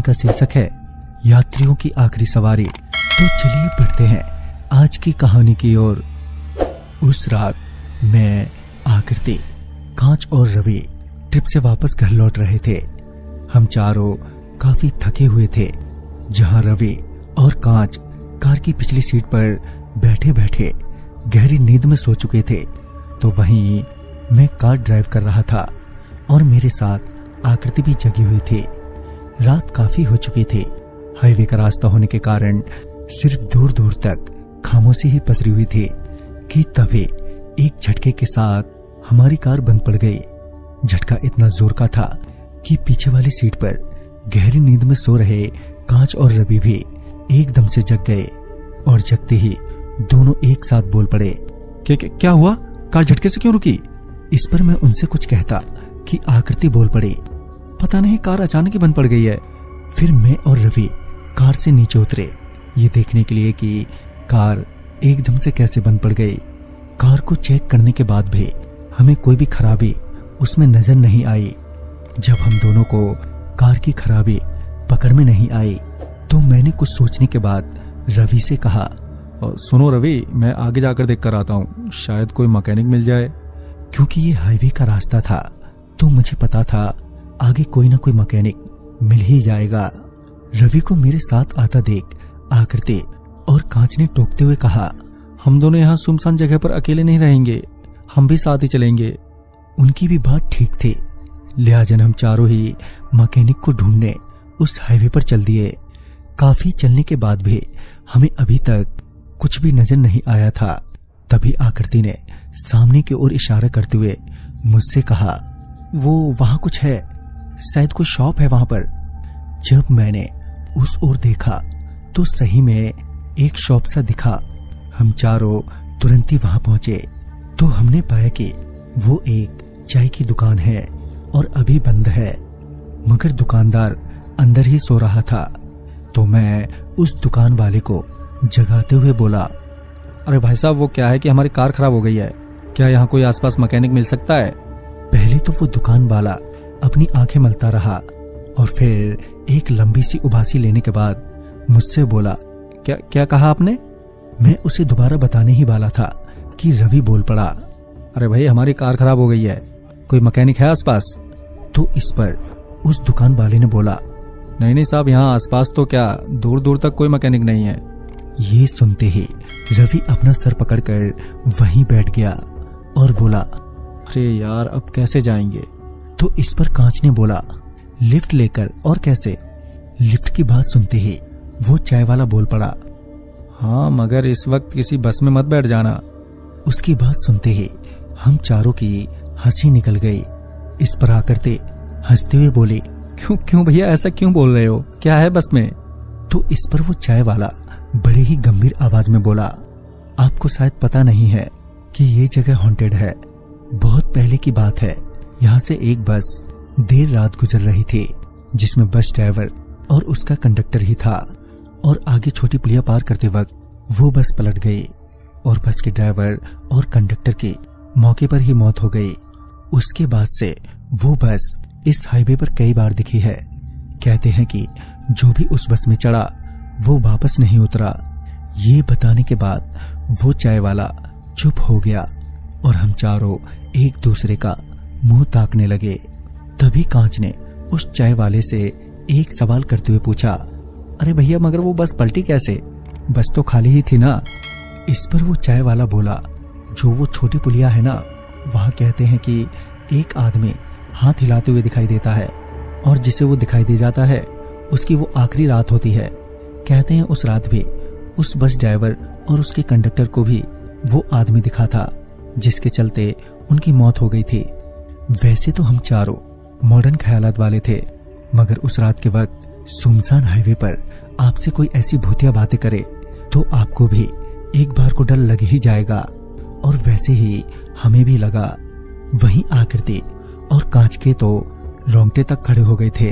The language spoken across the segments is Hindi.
का शीर्षक है यात्रियों की आखिरी सवारी। तो चलिए बढ़ते हैं आज की कहानी की ओर। उस रात मैं, आकृति, कांच और रवि ट्रिप से वापस घर लौट रहे थे। हम चारों काफी थके हुए थे। जहां रवि और कांच कार की पिछली सीट पर बैठे बैठे गहरी नींद में सो चुके थे, तो वहीं मैं कार ड्राइव कर रहा था और मेरे साथ आकृति भी जगी हुई थी। रात काफी हो चुकी थी। हाईवे का रास्ता होने के कारण सिर्फ दूर दूर तक खामोशी ही पसरी हुई थी कि तभी एक झटके के साथ हमारी कार बंद पड़ गई। झटका इतना जोर का था कि पीछे वाली सीट पर गहरी नींद में सो रहे कांच और रवि भी एकदम से जग गए और जगते ही दोनों एक साथ बोल पड़े, क्या हुआ? कार झटके से क्यों रुकी? इस पर मैं उनसे कुछ कहता कि आकृति बोल पड़ी, पता नहीं, कार अचानक ही बंद पड़ गई है। फिर मैं और रवि कार से नीचे उतरे, ये देखने के लिए कि कार एकदम से कैसे बंद पड़ गई। कार को चेक करने के बाद भी हमें कोई भी खराबी उसमें नजर नहीं आई। जब हम दोनों को कार की खराबी पकड़ में नहीं आई तो मैंने कुछ सोचने के बाद रवि से कहा, सुनो रवि, मैं आगे जाकर देख कर आता हूँ, शायद कोई मैकेनिक मिल जाए। क्योंकि ये हाईवे का रास्ता था तो मुझे पता था आगे कोई ना कोई मैकेनिक मिल ही जाएगा। रवि को मेरे साथ आता देख आकृति और कांच ने टोकते हुए कहा, हम दोनों यहाँ सुनसान जगह पर अकेले नहीं रहेंगे, हम भी साथ ही चलेंगे। उनकी भी बात ठीक थी, लिहाजा हम चारों ही मैकेनिक को ढूंढने उस हाईवे पर चल दिए। काफी चलने के बाद भी हमें अभी तक कुछ भी नजर नहीं आया था। तभी आकृति ने सामने की ओर इशारा करते हुए मुझसे कहा, वो वहां कुछ है, शायद कोई शॉप है वहां पर। जब मैंने उस ओर देखा तो सही में एक शॉप सा दिखा। हम चारों तुरंत ही वहां पहुंचे तो हमने पाया कि वो एक चाय की दुकान है और अभी बंद है, मगर दुकानदार अंदर ही सो रहा था। तो मैं उस दुकान वाले को जगाते हुए बोला, अरे भाई साहब, वो क्या है कि हमारी कार खराब हो गई है, क्या यहाँ कोई आसपास मैकेनिक मिल सकता है? पहले तो वो दुकान वाला अपनी आंखें मलता रहा और फिर एक लंबी सी उबासी लेने के बाद मुझसे बोला, क्या कहा आपने? मैं उसे दोबारा बताने ही वाला था कि रवि बोल पड़ा, अरे भाई, हमारी कार खराब हो गई है, कोई मैकेनिक है आसपास? तो इस पर उस दुकान वाले ने बोला, नहीं साहब, यहाँ आसपास तो क्या दूर दूर तक कोई मैकेनिक नहीं है। ये सुनते ही रवि अपना सर पकड़कर वहीं बैठ गया और बोला, अरे यार, अब कैसे जाएंगे? तो इस पर कांच ने बोला, लिफ्ट लेकर। और कैसे? लिफ्ट की बात सुनते ही वो चाय वाला बोल पड़ा, हाँ, मगर इस वक्त किसी बस में मत बैठ जाना। उसकी बात सुनते ही हम चारों की हंसी निकल गई। इस पर आकृति हंसते हुए बोली, क्यों भैया, ऐसा क्यों बोल रहे हो, क्या है बस में? तो इस पर वो चाय वाला बड़े ही गंभीर आवाज में बोला, आपको शायद पता नहीं है कि ये जगह हॉन्टेड है। बहुत पहले की बात है, यहाँ से एक बस देर रात गुजर रही थी जिसमें बस ड्राइवर और उसका कंडक्टर ही था, और आगे छोटी पुलिया पार करते वक्त वो बस पलट गई और बस के ड्राइवर और कंडक्टर की मौके पर ही मौत हो गई। उसके बाद से वो बस इस हाईवे पर कई बार दिखी है। कहते हैं कि जो भी उस बस में चढ़ा वो वापस नहीं उतरा। ये बताने के बाद वो चाय वाला चुप हो गया और हम चारों एक दूसरे का मुंह ताकने लगे। तभी कांच ने उस चाय वाले से एक सवाल करते हुए पूछा, अरे भैया, मगर वो बस पलटी कैसे? बस तो खाली ही थी ना। इस पर वो चाय वाला बोला, जो वो छोटी पुलिया है ना, वहां कहते हैं कि एक आदमी हाथ हिलाते हुए दिखाई देता है और जिसे वो दिखाई दे जाता है उसकी वो आखिरी रात होती है। कहते हैं उस रात भी उस बस ड्राइवर और उसके कंडक्टर को भी वो आदमी दिखा था, जिसके चलते उनकी मौत हो गई थी। वैसे तो हम चारों मॉडर्न ख्यालात वाले थे, मगर उस रात के वक्त सुनसान हाईवे पर आपसे कोई ऐसी भूतिया बातें करे तो आपको भी एक बार को डर लग ही जाएगा, और वैसे ही हमें भी लगा। वहीं आकृति और कांच के तो रोंगटे तक खड़े हो गए थे।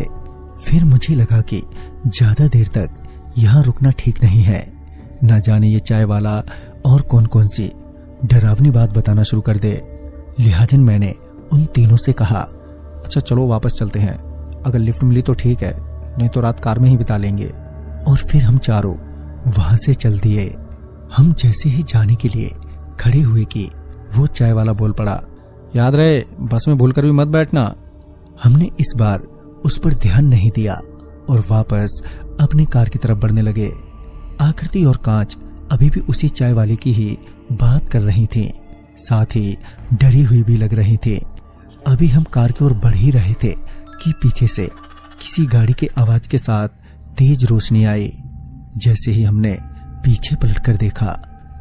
फिर मुझे लगा कि ज्यादा देर तक यहाँ रुकना ठीक नहीं है, न जाने ये चाय वाला और कौन कौन सी डरावनी बात बताना शुरू कर दे। लिहाजन मैंने उन तीनों से कहा, अच्छा चलो वापस चलते हैं, अगर लिफ्ट मिली तो ठीक है, नहीं तो रात कार में ही बिता लेंगे। और फिर हम चारों वहां से चल दिए। हम जैसे ही जाने के लिए खड़े हुए कि वो चाय वाला बोल पड़ा, याद रहे बस में भूलकर भी मत बैठना। हमने इस बार उस पर ध्यान नहीं दिया और वापस अपनी कार की तरफ बढ़ने लगे। आकृति और कांच अभी भी उसी चाय वाले की ही बात कर रही थी, साथ ही डरी हुई भी लग रही थी। अभी हम कार की ओर बढ़ ही रहे थे कि पीछे से किसी गाड़ी के आवाज के साथ तेज रोशनी आई। जैसे ही हमने पीछे पलटकर देखा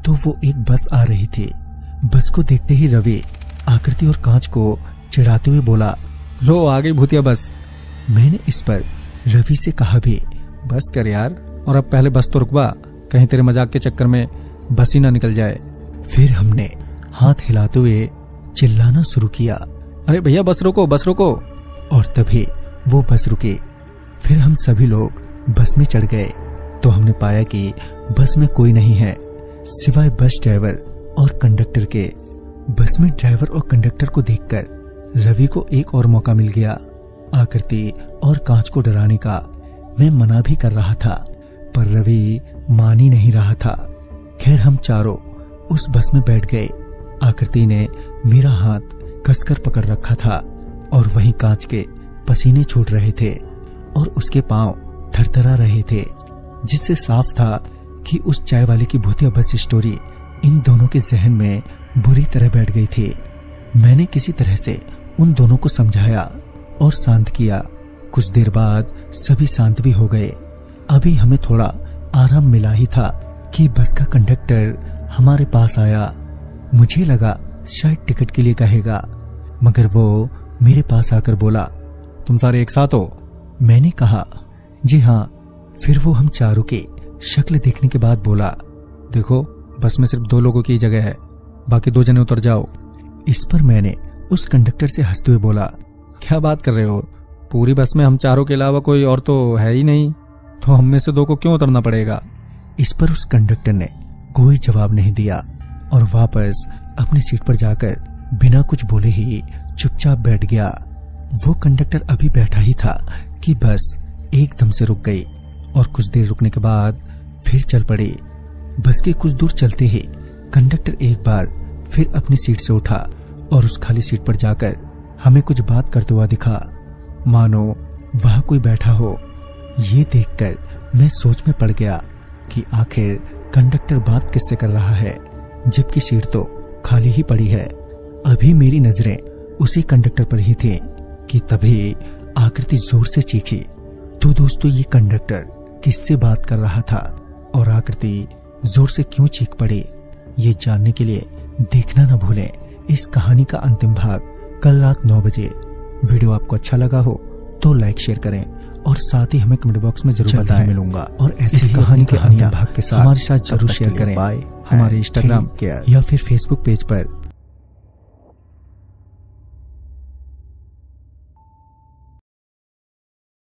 तो वो एक बस आ रही थी। बस को देखते ही रवि आकृति और कांच को चिढ़ाते हुए बोला, लो आ गई भूतिया बस। मैंने इस पर रवि से कहा भी, बस कर यार, और अब पहले बस तो रुकवा, कहीं तेरे मजाक के चक्कर में बस ही ना निकल जाए। फिर हमने हाथ हिलाते हुए चिल्लाना शुरू किया, अरे भैया बस रोको बस रोको। और तभी वो बस रुकी। फिर हम सभी लोग बस में चढ़ गए तो हमने पाया कि बस में कोई नहीं है सिवाय बस ड्राइवर और कंडक्टर के। बस में ड्राइवर और कंडक्टर को देखकर रवि को एक और मौका मिल गया आकृति और कांच को डराने का। मैं मना भी कर रहा था पर रवि मान ही नहीं रहा था। खैर हम चारों उस बस में बैठ गए। आकृति ने मेरा हाथ कसकर पकड़ रखा था और वहीं कांच के पसीने छूट रहे थे और उसके पांव थरथरा रहे थे, जिससे साफ था कि उस चाय वाले की भूतिया बस स्टोरी इन दोनों के जहन में बुरी तरह बैठ गई थी। मैंने किसी तरह से उन दोनों को समझाया और शांत किया। कुछ देर बाद सभी शांत भी हो गए। अभी हमें थोड़ा आराम मिला ही था कि बस का कंडक्टर हमारे पास आया। मुझे लगा शायद टिकट के लिए कहेगा, मगर वो मेरे पास आकर बोला, तुम सारे एक साथ हो? मैंने कहा, जी हाँ। फिर वो हम चारों के शक्ल देखने के बाद बोला, देखो बस में सिर्फ 2 लोगों की जगह है, बाकी 2 जने उतर जाओ। इस पर मैंने उस कंडक्टर से हंसते हुए बोला, क्या बात कर रहे हो, पूरी बस में हम चारों के अलावा कोई और तो है ही नहीं, तो हम में से 2 को क्यों उतरना पड़ेगा? इस पर उस कंडक्टर ने कोई जवाब नहीं दिया और वापस अपनी सीट पर जाकर बिना कुछ बोले ही चुपचाप बैठ गया। वो कंडक्टर अभी बैठा ही था कि बस एकदम से रुक गई और कुछ देर रुकने के बाद फिर चल पड़ी। बस के कुछ दूर चलते ही कंडक्टर एक बार फिर अपनी सीट से उठा और उस खाली सीट पर जाकर हमें कुछ बात करते हुआ दिखा, मानो वहां कोई बैठा हो। ये देखकर मैं सोच में पड़ गया कि आखिर कंडक्टर बात किससे कर रहा है, जबकि सीट तो खाली ही पड़ी है। अभी मेरी नजरें उसी कंडक्टर पर ही थी कि तभी आकृति जोर से चीखी। तो दोस्तों ये कंडक्टर किससे बात कर रहा था और आकृति जोर से क्यों चीख पड़ी, ये जानने के लिए देखना न भूलें इस कहानी का अंतिम भाग कल रात 9 बजे। वीडियो आपको अच्छा लगा हो तो लाइक शेयर करें और साथ ही हमें कमेंट बॉक्स में जरूर बताएं मिलूंगा और ऐसी कहानी के अंतिम भाग के साथ हमारे साथ जरूर शेयर करें। हमारे इंस्टाग्राम या फिर फेसबुक पेज पर